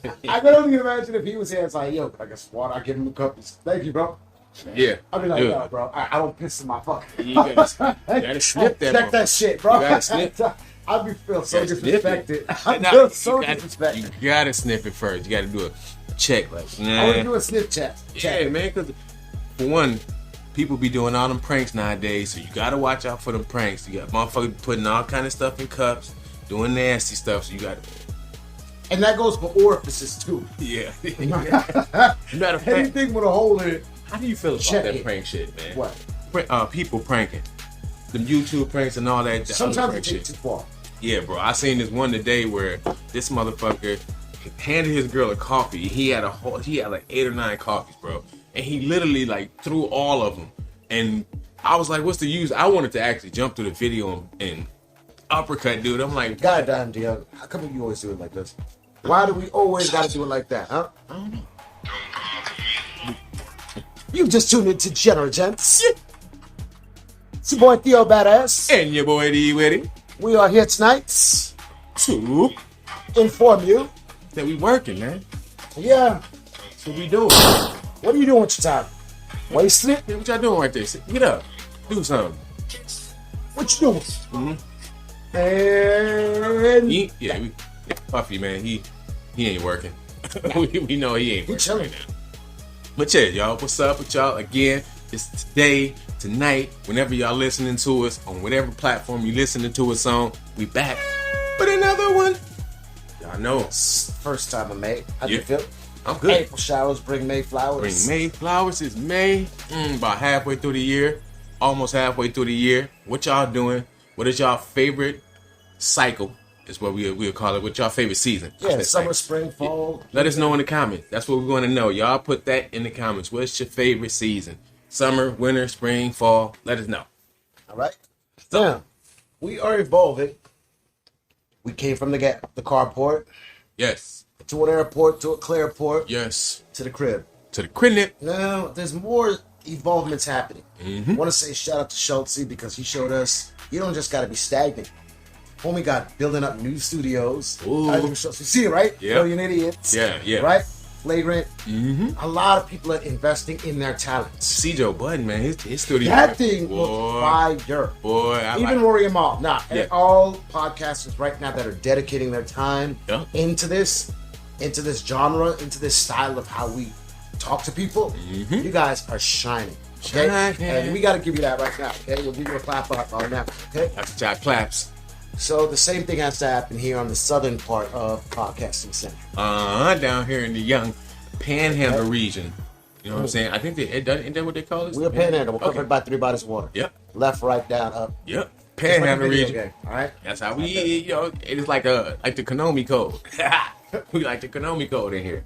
I can only imagine if he was here. It's like, yo, I guess water. I give him a cup. Thank you, bro. Yeah. I'd be like, yo, bro, I don't piss in my fucking. You gotta snip that. Check that shit, bro. You gotta snip. I'd be feel so disrespected. I Nah, feel so disrespected. You gotta sniff it first. You gotta do a check, like. Nah. I want to do a sniff check. Yeah, man. Because for one, people be doing all them pranks nowadays, so you gotta watch out for them pranks. You got motherfuckers putting all kind of stuff in cups, doing nasty stuff. So you got. And that goes for orifices too. Yeah. Matter of fact, anything with a hole in it. how do you feel about that prank shit, man? What? People pranking, them YouTube pranks and all that. Sometimes it takes too far. Yeah, bro. I seen this one today where this motherfucker handed his girl a coffee. He had like 8 or 9 coffees, bro, and he literally like threw all of them. And I was like, "What's the use?" I wanted to actually jump through the video and uppercut, dude. I'm like, goddamn, Diego, how come you always do it like this? Why do we always gotta do it like that, huh? I don't know. You just tuned into Degenerate Gents. It's your boy Theo Badass. And your boy D Witty. We are here tonight to inform you that we working, man. Yeah. That's what we doing. What are you doing with your time? Wasting it? Hey, what y'all doing right there? Get up. Do something. What you doing? Mm-hmm. And Puffy, man, he ain't working. we know he ain't working chilling right now. But yeah, y'all, what's up with y'all? Again, it's today, tonight, whenever y'all listening to us, on whatever platform you listening to us on, we back with another one. Y'all know. First time of May. How do you feel? I'm good. April showers bring May flowers. Bring May flowers. It's May. About halfway through the year. Almost halfway through the year. What y'all doing? What is y'all favorite cycle? Is what we'll call it. What's y'all favorite season? Yeah, summer, spring, fall. Let us know in the comments. That's what we want to know. Y'all put that in the comments. What's your favorite season? Summer, winter, spring, fall. Let us know. All right. So, we are evolving. We came from the carport. Yes. To an airport, to a clearport. Yes. To the crib. To the crib. Now, there's more evolvements happening. Mm-hmm. I want to say shout out to Schultz because he showed us you don't just got to be stagnant. Homie got building up new studios. You see it, right? Yeah. Brilliant Idiots. Yeah. Right? Flagrant. Mm-hmm. A lot of people are investing in their talents. See Joe Budden, man. His studio. That thing was fire. Boy, even Rory and Mal. All podcasters right now that are dedicating their time into this genre, into this style of how we talk to people. Mm-hmm. You guys are shining. Okay? And we got to give you that right now. Okay? We'll give you a clap up on that. Okay? That's the claps. So the same thing has to happen here on the southern part of podcasting center. Down here in the young Panhandle region. You know what I'm saying? I think isn't that what they call it? We're Panhandle. We're covered by 3 bodies of water. Yep. Left, right, down, up. Yep. Panhandle region. Game. All right. That's how we. It's like the Konami code. We like the Konami code in here.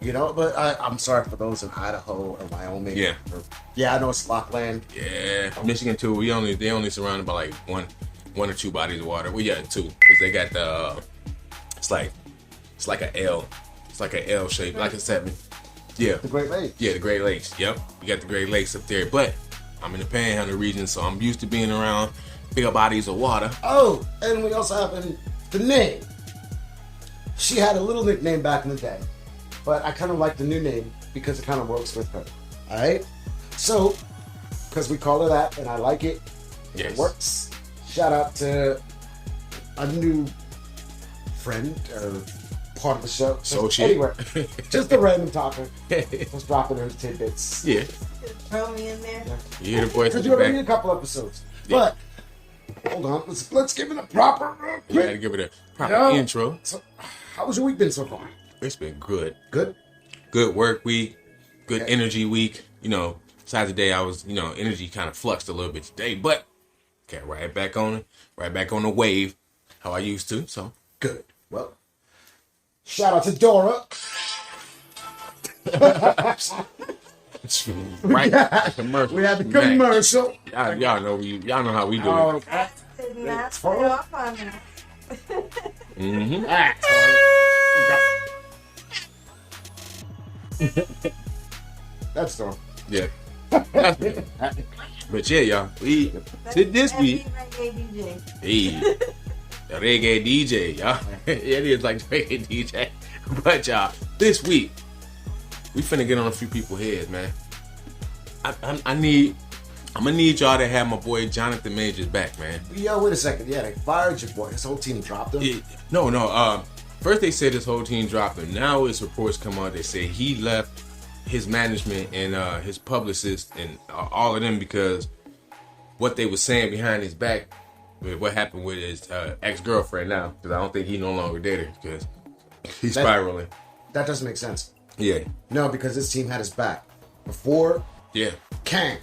But I'm sorry for those in Idaho or Wyoming. Yeah. I know it's Lockland. Yeah. Michigan too. They only surrounded by like one or 2 bodies of water. We got 2 because they got the. It's like an L. It's like an L shape, like a 7. Yeah. The Great Lakes. Yeah, the Great Lakes. Yep. We got the Great Lakes up there, but I'm in the Panhandle region, so I'm used to being around bigger bodies of water. Oh, and we also have the name. She had a little nickname back in the day, but I kind of like the new name because it kind of works with her. All right. So, because we call her that, and I like it. Yes. It works. Shout out to a new friend or part of the show. Anywhere. Just a random talker. Just dropping her tidbits. Yeah. Throw me in there. You hear the voice in Because the you already back. need a couple episodes. Yeah. But, hold on. Let's give it a proper You gotta give it a proper intro. So, how was your week been so far? It's been good. Good? Good work week. Good energy week. Besides the day I was, energy kind of fluxed a little bit today, but got right back on the wave, how I used to. So good. Well, shout out to Dora. Right, commercial. We had the commercial. Y'all know how we do it. Did not start off on that. Mm-hmm. That's Dora. Yeah. But yeah, y'all. This week. Reggae DJ. Hey, the reggae DJ, y'all. It is like reggae DJ. But y'all, this week we finna get on a few people's heads, man. I'm gonna need y'all to have my boy Jonathan Majors back, man. Yo, wait a second. Yeah, they fired your boy. His whole team dropped him. No. First they said his whole team dropped him. Now it's reports come out. They say he left his management and his publicist and all of them because what they were saying behind his back, with what happened with his ex-girlfriend now. Because I don't think he no longer dated because he's spiraling. That doesn't make sense. Yeah. No, because this team had his back before. Yeah. Kang,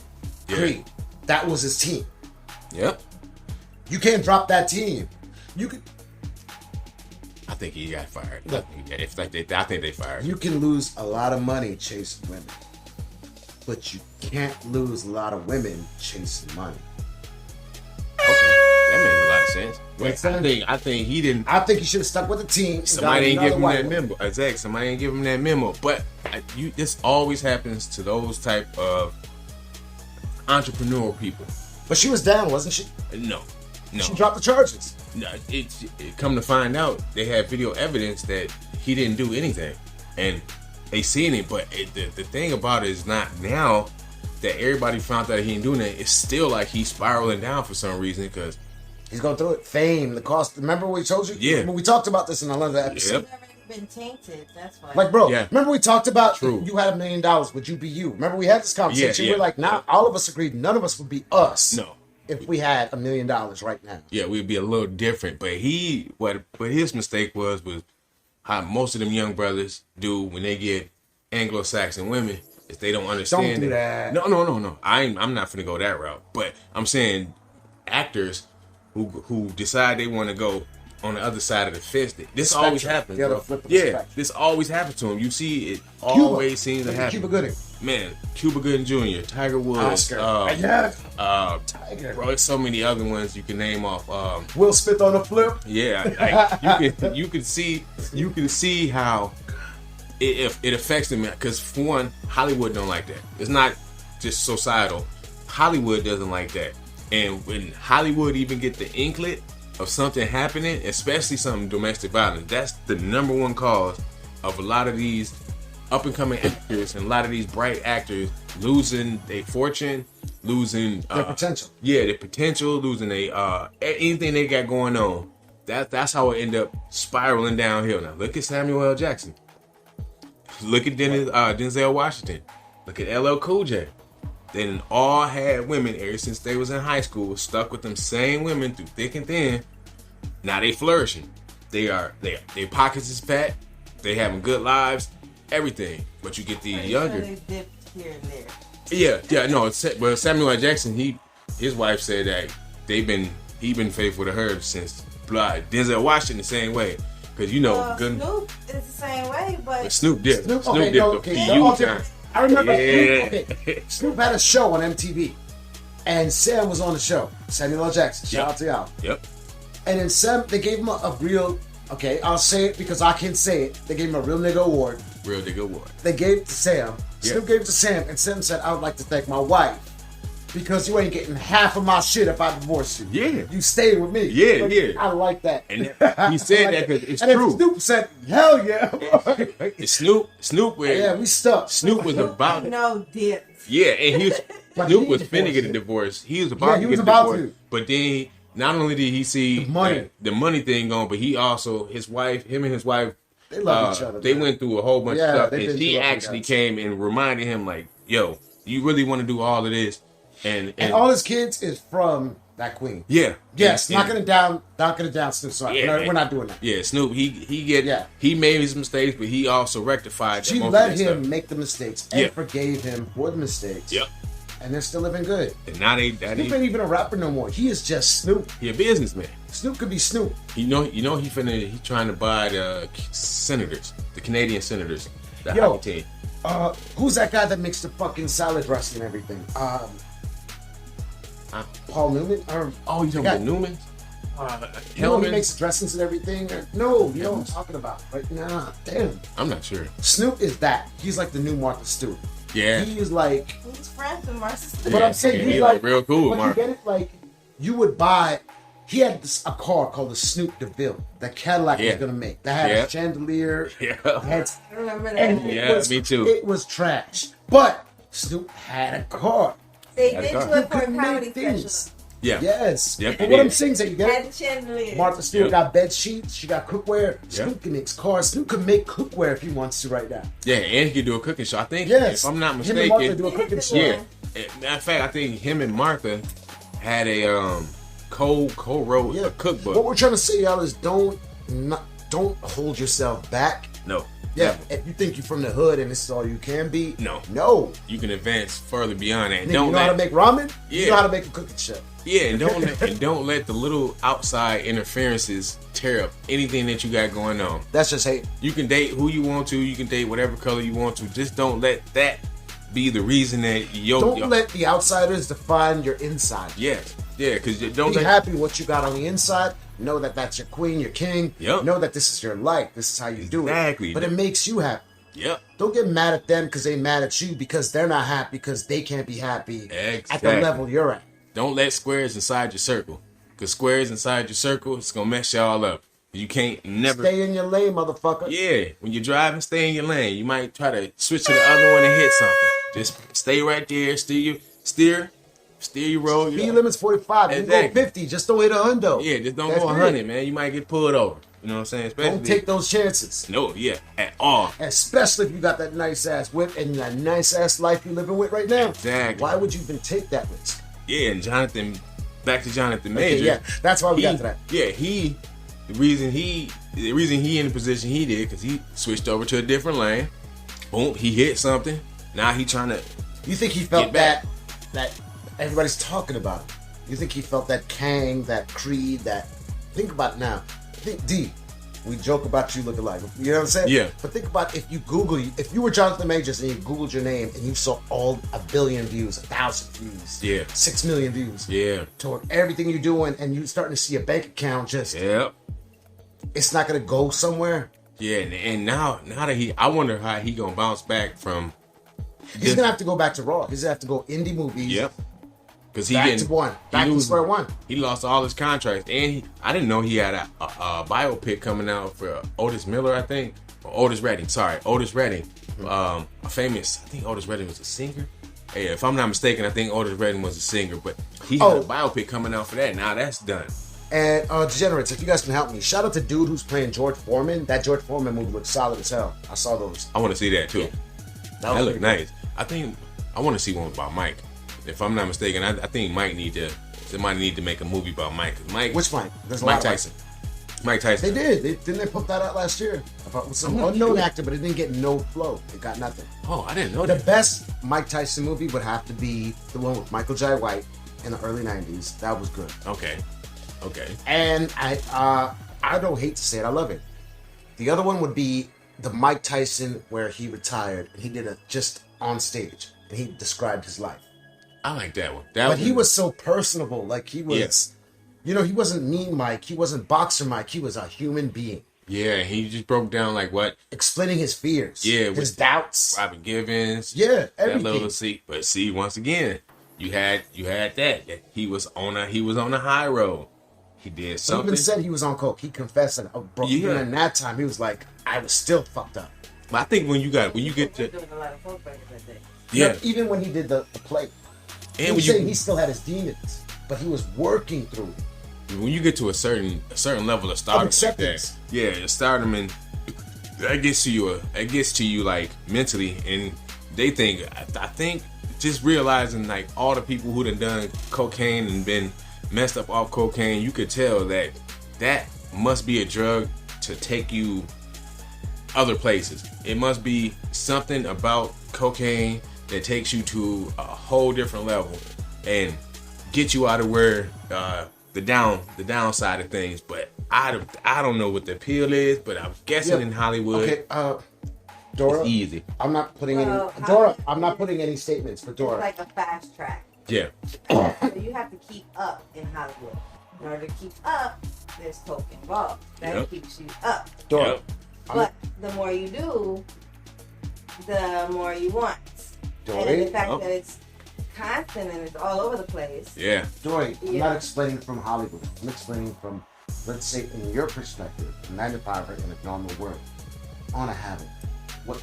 Creed, that was his team. Yep. You can't drop that team. You could. I think he got fired. Look, I think they fired. You can lose a lot of money chasing women, but you can't lose a lot of women chasing money. Okay, that makes a lot of sense. Makes sense. I think he didn't. I think he should have stuck with the team. Somebody ain't give him that memo. Exactly. Somebody ain't give him that memo. But this always happens to those type of entrepreneurial people. But she was down, wasn't she? No. She dropped the charges. No, it come to find out, they had video evidence that he didn't do anything, and they seen it. But the thing about it is not now that everybody found out he didn't do anything. It's still like he's spiraling down for some reason because he's going through it. Fame, the cost. Remember we told you? Yeah. We talked about this in another episode. Yep. Been tainted. That's why. Like, bro, Yeah. remember we talked about True. you had $1 million, would you be you? Remember we had this conversation. Yeah. We're like, nah, all of us agreed none of us would be us. No. If we had $1 million right now. Yeah, we'd be a little different. But what his mistake was how most of them young brothers do when they get Anglo-Saxon women is they don't understand. Don't do that. No. I'm not finna go that route. But I'm saying actors who decide they want to go on the other side of the fence. This always happens, bro. Yeah, this always happens to them. You see, it always seems to happen. Cuba Gooding. Man, Cuba Gooding Jr., Tiger Woods, Tiger. bro, there's so many other ones you can name off. Will Smith on the flip. Yeah, like, you can see how it affects them because for one, Hollywood don't like that. It's not just societal. Hollywood doesn't like that, and when Hollywood even get the inklet of something happening, especially something domestic violence, that's the number one cause of a lot of these up and coming actors and a lot of these bright actors losing their fortune, losing their potential. Yeah, their potential, losing their anything they got going on. That's how it end up spiraling downhill. Now look at Samuel L. Jackson. Look at Denzel Washington. Look at LL Cool J. They done all had women ever since they was in high school, stuck with them same women through thick and thin. Now they flourishing. Their pockets is fat. They having good lives, everything. But you get these younger. They dipped here and there. Yeah. No, well, Samuel L. Jackson, his wife said that he been faithful to her since blood. Denzel Washington the same way, because Snoop is the same way, but Snoop dipped. Snoop dipped a few times. I remember Yeah. Snoop had a show on MTV, and Sam was on the show. Samuel L. Jackson, shout out to y'all. Yep. And then Sam, they gave him a real. Okay, I'll say it because I can say it. They gave him a real nigga award. Real nigga award. They gave it to Sam. Yeah. Snoop gave it to Sam, and Sam said, "I would like to thank my wife because you ain't getting half of my shit if I divorce you. Yeah. You stay with me. Yeah, yeah. I like that." And he said that because it's and true. And Snoop said, "Hell yeah." Snoop. Yeah, we stuck. Snoop was about no dip. Yeah, and Snoop was finna get a divorce. He was about to get a divorce. But then not only did he see the money thing going, but he also him and his wife, they love each other. They went through a whole bunch of stuff, and she actually came and reminded him like, "Yo, you really want to do all of this?" And all his kids is from that queen. Yeah. Yes, knocking it down, Snoop. Sorry, we're not doing that. Yeah, Snoop. He made his mistakes, but he also rectified. She let him make the mistakes and forgave him for the mistakes. Yep. And they're still living good. And now Snoop ain't even a rapper no more. He is just Snoop. He a businessman. Snoop could be Snoop. He trying to buy the senators, the Canadian senators, the hockey team. Who's that guy that makes the fucking salad dressing and everything? Paul Newman? You talking about Newman? He makes the dressings and everything. No, you know what I'm talking about. Right now, damn. I'm not sure. Snoop is that. He's like the new Martha Stewart. Yeah. He's like. He's friends with Martha Stewart. But I'm saying he's like real cool. But you get it? Like you would buy He had a car called the Snoop DeVille that Cadillac was gonna make. That had a chandelier. Yeah. I remember that. And me too. It was trash. But Snoop had a car. They did do it for a comedy special. Yeah. Yes. Yep, But what I'm saying is that you get Had the chandelier. Martha Stewart got bed sheets. She got cookware. Snoop can make cars. Snoop can make cookware if he wants to right now. Yeah, and he could do a cooking show. I think, Yes. if I'm not Him and Martha mistaken, do a cooking show. yeah. Matter of fact, I think him and Martha had a co-wrote a cookbook. What we're trying to say, y'all, is don't hold yourself back. No. Yeah, if you think you're from the hood and this is all you can be, no, you can advance further beyond that. You know how to make ramen? Yeah. You know how to make a cooking show. Yeah, and don't let the little outside interferences tear up anything that you got going on. That's just hate. You can date who you want to. You can date whatever color you want to. Just don't let that be the reason that don't let the outsiders define your inside. Yes, yeah, because don't be happy what you got on the inside. Know that that's your queen, your king. Yep. Know that this is your life. This is how you do it. Exactly. But it makes you happy. Yep. Don't get mad at them because they mad at you because they're not happy because they can't be happy at the level you're at. Don't let squares inside your circle. Because squares inside your circle, it's going to mess y'all up. You can't never... Stay in your lane, motherfucker. Yeah. When you're driving, stay in your lane. You might try to switch to the other one and hit something. Just stay right there. Steer your road. Speed limit's 45. Exactly. You go 50. Just don't hit a hundo. Yeah, just don't go 100, man. You might get pulled over. You know what I'm saying? Especially, don't take those chances. No, yeah, at all. Especially if you got that nice ass whip and that nice ass life you're living with right now. Exactly. Why would you even take that risk? Yeah, and back to Jonathan Major. Okay, yeah, that's why we got to that. Yeah, the reason he in the position he did, because he switched over to a different lane. Boom, he hit something. Now he trying to. You think he felt that everybody's talking about him? You think he felt that Kang, that Creed, that? Think about it now. Think deep. We joke about you looking like, you know what I'm saying? Yeah. But think about if you were Jonathan Majors and you Googled your name and you saw all 1 billion views, 1,000 views, yeah, 6 million views, yeah, toward everything you're doing, and you starting to see a bank account just, it's not gonna go somewhere. Yeah, and now that I wonder how he gonna bounce back from. He's gonna have to go back to Raw. He's gonna have to go indie movies. Yep. Because back to square one. He lost all his contracts, and I didn't know he had a biopic coming out for Otis Miller, I think, or Otis Redding. Sorry, Otis Redding, a famous. I think Otis Redding was a singer. Hey, if I'm not mistaken, I think Otis Redding was a singer, but he had a biopic coming out for that. Now that's done. And Degenerates, if you guys can help me, shout out to dude who's playing George Foreman. That George Foreman movie looks solid as hell. I saw those. I want to see that too. Yeah. That looked nice. I think I want to see one about Mike. If I'm not mistaken, I think Mike somebody need to make a movie about Mike. Which Mike? There's Mike Tyson. Mike Tyson. They did. Didn't they put that out last year? About some unknown actor, but it didn't get no flow. It got nothing. Oh, I didn't know that. The best Mike Tyson movie would have to be the one with Michael Jai White in the early 90s. That was good. Okay. And I don't hate to say it, I love it. The other one would be the Mike Tyson where he retired and he did it just on stage and he described his life. I like that one. But he was so personable. Like he was, he wasn't mean Mike. He wasn't boxer Mike. He was a human being. Yeah, he just broke down like what? Explaining his fears. Yeah. His doubts. Robin Givens. Yeah, everything. That little seat. But see, once again, you had that. He was on a high road. He did something. He even said he was on coke. He confessed that. Even in that time, he was like, I was still fucked up. But I think when you get to doing a lot of coke back in that day. Yeah. Even when he did the play. And he still had his demons, but he was working through it. When you get to a certain level of stardom, acceptance, stardom, and that gets to you like mentally, and they think. I think just realizing like all the people who done cocaine and been messed up off cocaine, you could tell that must be a drug to take you other places. It must be something about cocaine that takes you to a whole different level and get you out of where the downside of things. But I don't know what the appeal is, but I'm guessing in Hollywood. Okay, Dora. It's easy. I'm not putting any statements for Dora. It's like a fast track. Yeah. So you have to keep up in Hollywood. In order to keep up, there's coke involved. That keeps you up. Dora. Yep. But the more you do, the more you want. Dory? And the fact that it's constant and it's all over the place. Yeah. Joy, I'm not explaining from Hollywood. I'm explaining from, let's say, in your perspective, a 9 to 5 in a normal world, on a habit. What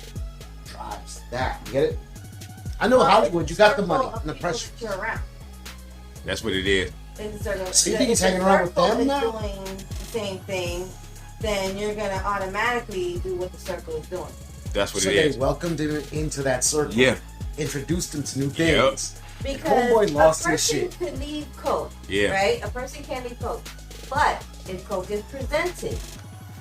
drives that? You get it? I know Hollywood, you got the money and the pressure. You're around. That's what it is. So you think he's hanging around with them now? Doing the same thing, then you're gonna automatically do what the circle is doing. That's what so it they is. welcomed him into that circle. Yeah. Introduced him to new things. Because Homeboy lost a his person shit. could leave coke. Yeah. Right? A person can leave coke. But if coke is presented,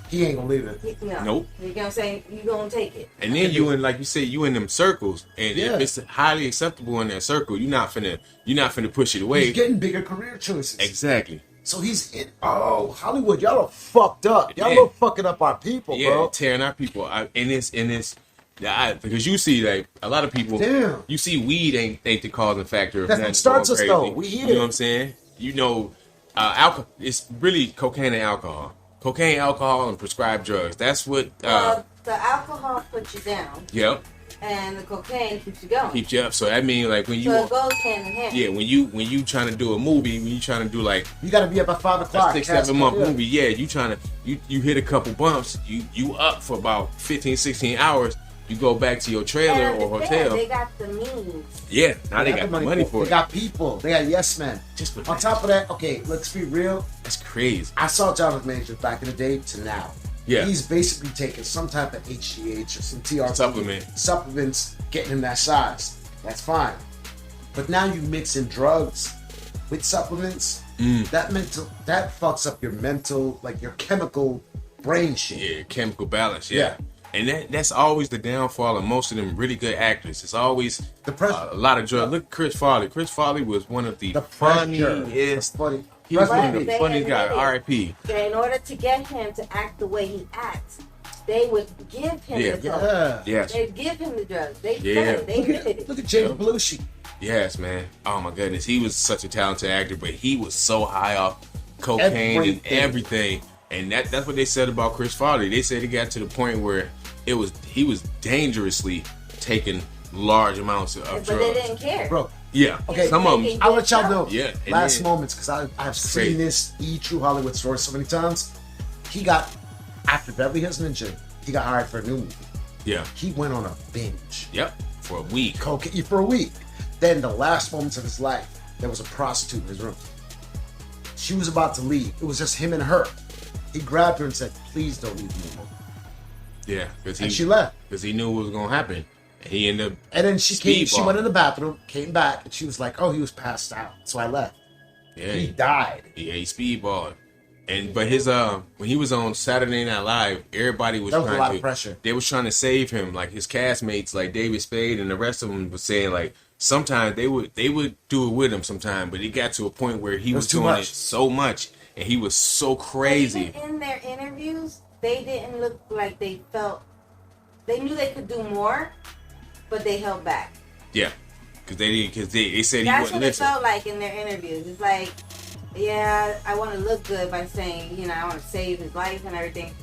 He ain't gonna leave it. no. Nope. You're gonna say you're gonna take it. And then you in, like you said, you in them circles, and if it's highly acceptable in that circle, you're not finna push it away. He's getting bigger career choices. Exactly. So he's in. Oh, Hollywood, y'all are fucked up. Y'all are fucking up our people, bro. Tearing our people. Because you see, like, a lot of people. Damn. You see, weed ain't the causing factor. That's what starts us, though. We eat it. You know what I'm saying? You know, alcohol. It's really cocaine and alcohol. Cocaine, alcohol, and prescribed drugs. That's what. The alcohol puts you down. Yep. And the cocaine keeps you going. Keeps you up. So that means, like, when you. So it goes hand in hand. Yeah, when you trying to do a movie, when you trying to do, like, you gotta be up at 5 o'clock. a 6-7 month movie. Yeah, you trying to you hit a couple bumps. You up for about 15, 16 hours. You go back to your trailer or hotel. They got the means. Yeah, now they got the money for it. They got people. They got yes men. Just on top of that, okay, let's be real. That's crazy. I saw Jonathan Majors back in the day to now. Yeah. He's basically taking some type of HGH or some TRT supplements, getting him that size. That's fine. But now you mix in drugs with supplements. That fucks up your mental, like your chemical brain shit. Yeah, chemical balance. Yeah. And that's always the downfall of most of them really good actors. It's always a lot of drugs. Look at Chris Farley. Chris Farley was one of the funniest. He was one of the funniest guys. R.I.P. In order to get him to act the way he acts, they would give him the drugs. Yes. They'd give him the drugs. They did it. Look at James Belushi. Yes, man. Oh my goodness, he was such a talented actor, but he was so high off cocaine and everything. And that's what they said about Chris Farley. They said he got to the point where he was dangerously taking large amounts of drugs. But they didn't care. Bro. Yeah. Okay. Some of them. I'll let y'all know. Yeah. Last moments, because I've seen this True Hollywood story so many times. He got, after Beverly Hills Ninja, he got hired for a new movie. Yeah. He went on a binge. Yep. For a week. Cocaine for a week. Then the last moments of his life, there was a prostitute in his room. She was about to leave. It was just him and her. He grabbed her and said, "Please don't leave me alone." Yeah, and she left because he knew what was gonna happen. And he ended up. And then she came. She went in the bathroom, came back, and she was like, "Oh, he was passed out." So I left. Yeah, he died. Yeah, he speedballed. But his when he was on Saturday Night Live, everybody was trying a lot of pressure. They was trying to save him, like his castmates, like David Spade and the rest of them was saying like sometimes they would do it with him sometimes, but it got to a point where he was doing it so much and he was so crazy. Even in their interviews, they didn't look like they felt. They knew they could do more, but they held back. Yeah, because they said he That's wouldn't listen. That's what it felt like in their interviews. It's like, yeah, I want to look good by saying, I want to save his life and everything.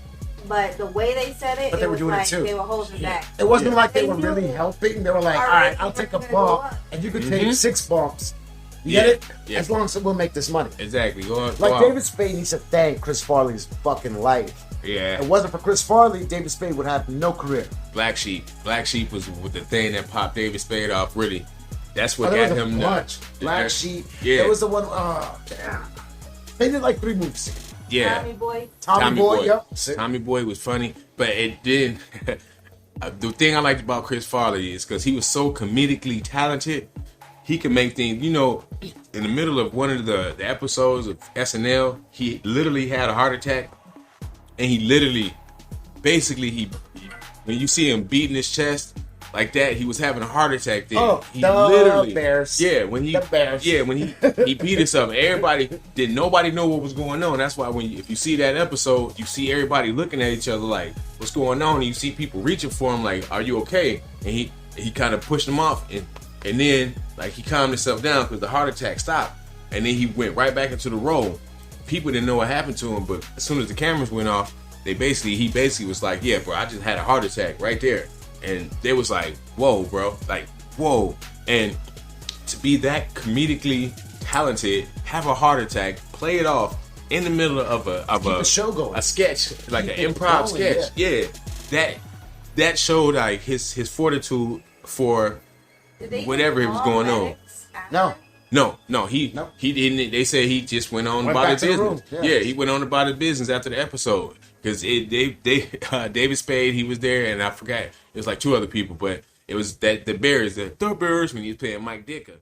But the way they said it, but they were doing like it too. They were holding back. It wasn't like they were really helping. They were like, all right, I'll take a bump, and you can take 6 bumps. You get it? Yeah. As long as we'll make this money. Exactly. David Spade, he said, thank Chris Farley's fucking life. Yeah. If it wasn't for Chris Farley, David Spade would have no career. Black Sheep was the thing that popped David Spade off, really. That's what got him nuts. Black Sheep. Yeah. There was the one, damn. They did like 3 movies. Yeah. Tommy Boy, yep. Tommy Boy was funny, but it did. The thing I liked about Chris Farley is because he was so comedically talented. He could make things, in the middle of one of the episodes of SNL, he literally had a heart attack. And he literally, basically, when you see him beating his chest like that, he was having a heart attack there. Oh, he the Bears. Yeah, when he beat us up, nobody know what was going on. That's why if you see that episode, you see everybody looking at each other like, what's going on? And you see people reaching for him like, are you okay? And he kind of pushed him off and then like he calmed himself down because the heart attack stopped. And then he went right back into the role. People didn't know what happened to him, but as soon as the cameras went off, he basically was like, yeah, bro, I just had a heart attack right there. And they was like, whoa, bro, like, whoa. And to be that comedically talented, have a heart attack, play it off in the middle of a show going, a sketch, like Keep an it improv going, sketch. Yeah, that showed like his fortitude for whatever was going on. No, he didn't. They said he just went on about his business. Yeah, he went on about his business after the episode because David Spade, he was there, and I forgot it was like 2 other people, but it was that the Bears when he was playing Mike Dicker.